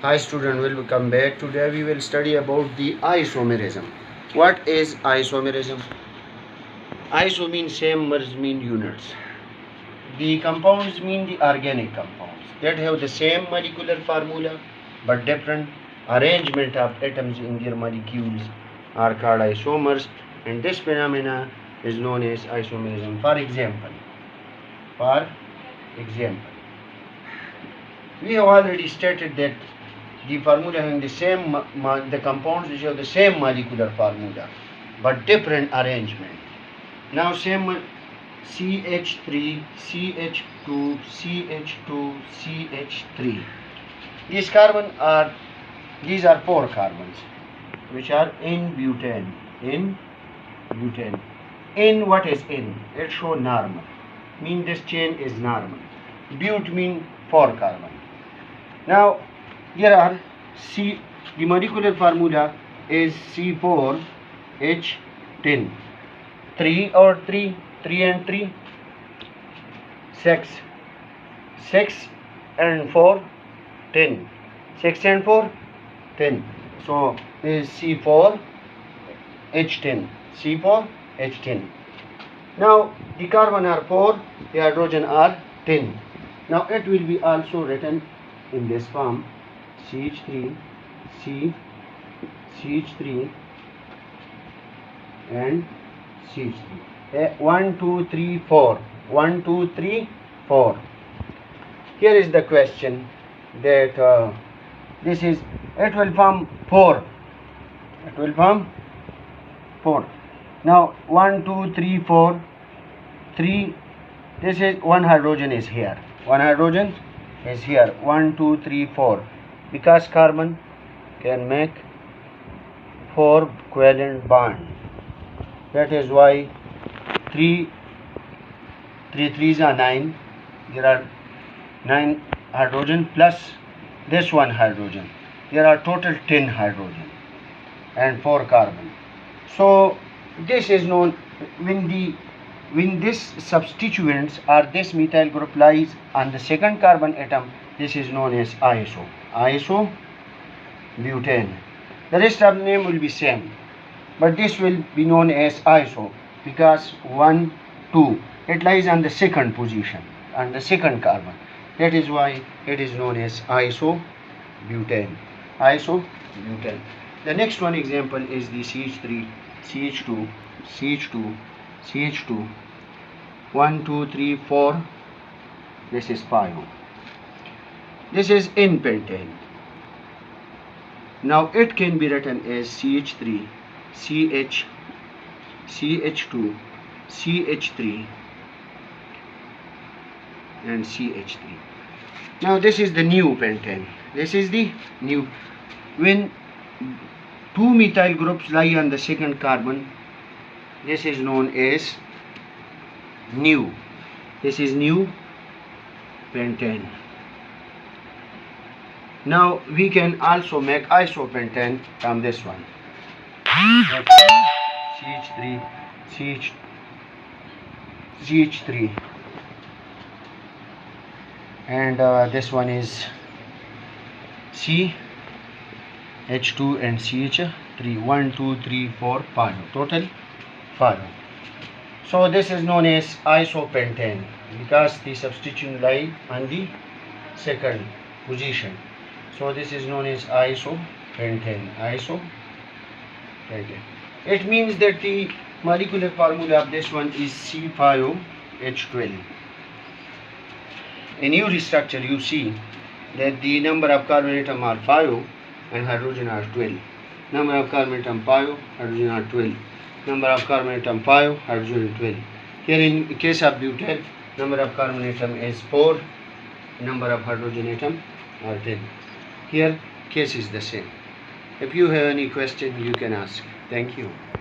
Hi student, welcome back. Today we will study about the isomerism. What is isomerism? Iso means same, mers mean units. The compounds mean the organic compounds that have the same molecular formula but different arrangement of atoms in their molecules are called isomers, and this phenomena is known as isomerism. For example, we have already stated that the formula having the same, the compounds which have the same molecular formula but different arrangement. Now same CH3, CH2, CH2, CH3. These are four carbons which are in butane. In what is in? It show normal. Mean this chain is normal. But mean 4 carbon. Now here are the molecular formula is C4H10. 3 and 3, 6 and 4, 10. 6 and 4, 10. So is C4H10. C4H10. Now the carbon are 4, the hydrogen are 10. Now it will be also written in this form: CH3, CH3 and CH3. 1, 2, 3, 4. 1, 2, 3, 4. Here is the question that it will form 4. It will form 4. Now 1, 2, 3, 4. 3. This is one hydrogen is here. One hydrogen is here. 1, 2, 3, 4. Because carbon can make 4 covalent bond. That is why 3 3s are 9. There are 9 hydrogen plus this one hydrogen. There are total 10 hydrogen and 4 carbon. So this is known when this substituents or this methyl group lies on the second carbon atom. This is known as isobutane. The rest of the name will be same, but this will be known as iso because 1, 2, it lies on the second position, on the second carbon. That is why it is known as isobutane. The next one example is the CH3, CH2, CH2, CH2. 1, 2, 3, 4. This is 5. This is in pentane. Now it can be written as CH3, CH, CH2, CH3 and CH3. Now this is the new pentane. This is the new. When 2 methyl groups lie on the second carbon, this is known as new. This is new pentane. Now we can also make isopentane from this one. CH3, CH3, and this one is CH2 and CH3. 1, 2, 3, 4, 5. Total 5. So this is known as isopentane because the substituent lie on the second position. So this is known as isopentane. It means that the molecular formula of this one is C5H12. In your structure you see that the number of carbon atom are 5 and hydrogen are 12. Number of carbon atom 5, hydrogen are 12. Number of carbon atom 5, hydrogen 12. Here in case of butane, number of carbon atom is 4, number of hydrogen atom are 10. Here case is the same. If you have any question you can ask. Thank you.